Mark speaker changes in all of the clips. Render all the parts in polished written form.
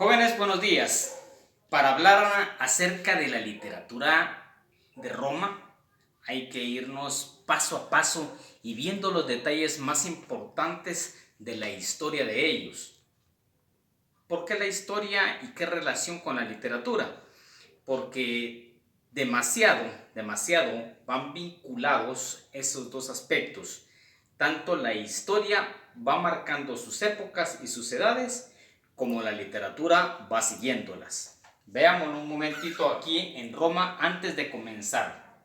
Speaker 1: Jóvenes, buenos días. Para hablar acerca de la literatura de Roma, hay que irnos paso a paso y viendo los detalles más importantes de la historia de ellos. ¿Por qué la historia y qué relación con la literatura? Porque demasiado van vinculados esos dos aspectos. Tanto la historia va marcando sus épocas y sus edades, como la literatura va siguiéndolas. Veámoslo un momentito aquí en Roma antes de comenzar.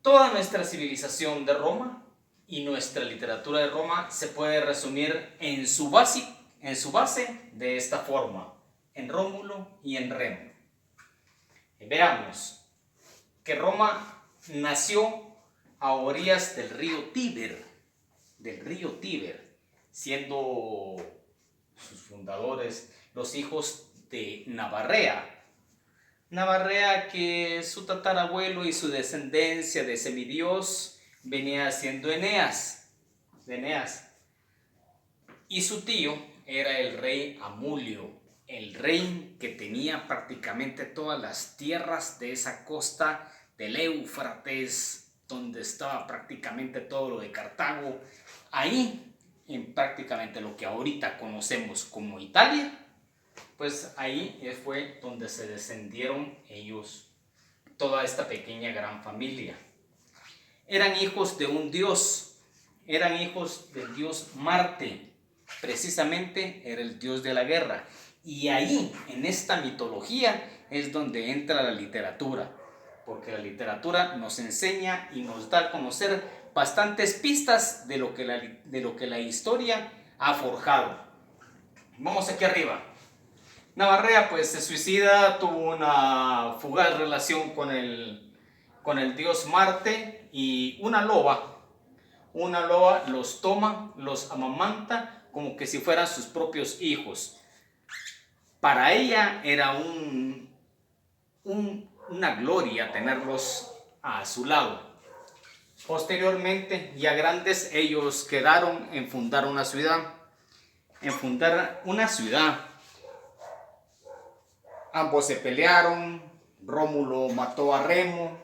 Speaker 1: Toda nuestra civilización de Roma y nuestra literatura de Roma se puede resumir en su base de esta forma: en Rómulo y en Remo. Veamos que Roma nació a orillas del río Tíber, siendo sus fundadores los hijos de Navarrea, que su tatarabuelo y su descendencia de semidios venía siendo Eneas, y su tío era el rey Amulio, el rey que tenía prácticamente todas las tierras de esa costa del Éufrates, donde estaba prácticamente todo lo de Cartago. Ahí, en prácticamente lo que ahorita conocemos como Italia, pues ahí fue donde se descendieron ellos, toda esta pequeña gran familia. Eran hijos de un dios, eran hijos del dios Marte, precisamente era el dios de la guerra. Y ahí, en esta mitología, es donde entra la literatura, porque la literatura nos enseña y nos da a conocer bastantes pistas de lo que la historia ha forjado. Vamos aquí arriba. Navarrea pues se suicida, tuvo una fugaz relación con el dios Marte, y una loba los toma, los amamanta como que si fueran sus propios hijos. Para ella era una gloria tenerlos a su lado. Posteriormente, ya grandes, ellos quedaron en fundar una ciudad. Ambos se pelearon. Rómulo mató a Remo.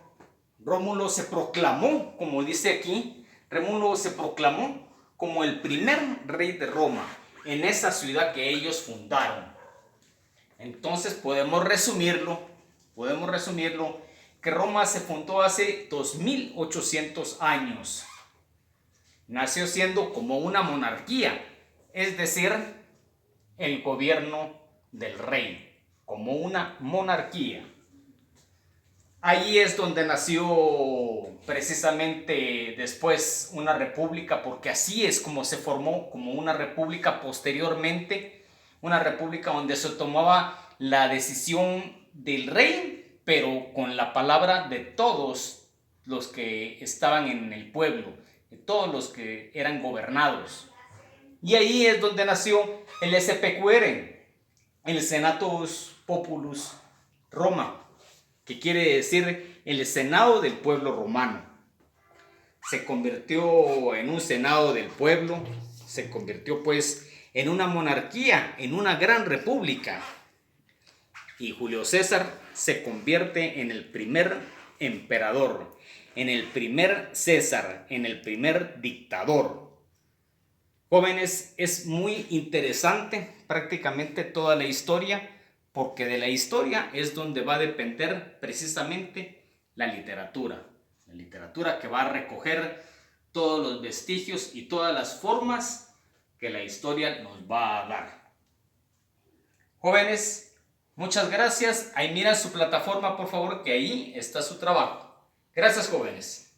Speaker 1: Rómulo se proclamó, como dice aquí, Rómulo se proclamó como el primer rey de Roma en esa ciudad que ellos fundaron. Entonces podemos resumirlo que Roma se fundó hace 2800 años. Nació siendo como una monarquía, es decir, el gobierno del rey, como una monarquía. Allí es donde nació precisamente después una república, porque así es como se formó como una república posteriormente, una república donde se tomaba la decisión del rey, pero con la palabra de todos los que estaban en el pueblo, de todos los que eran gobernados. Y ahí es donde nació el SPQR, el Senatus Populus Roma, que quiere decir el Senado del pueblo romano. Se convirtió en un Senado del pueblo, se convirtió pues en una monarquía, en una gran república. Y Julio César se convierte en el primer emperador, en el primer César, en el primer dictador. Jóvenes, es muy interesante prácticamente toda la historia, porque de la historia es donde va a depender precisamente la literatura que va a recoger todos los vestigios y todas las formas que la historia nos va a dar. Jóvenes, muchas gracias. Ahí miran su plataforma, por favor, que ahí está su trabajo. Gracias, jóvenes.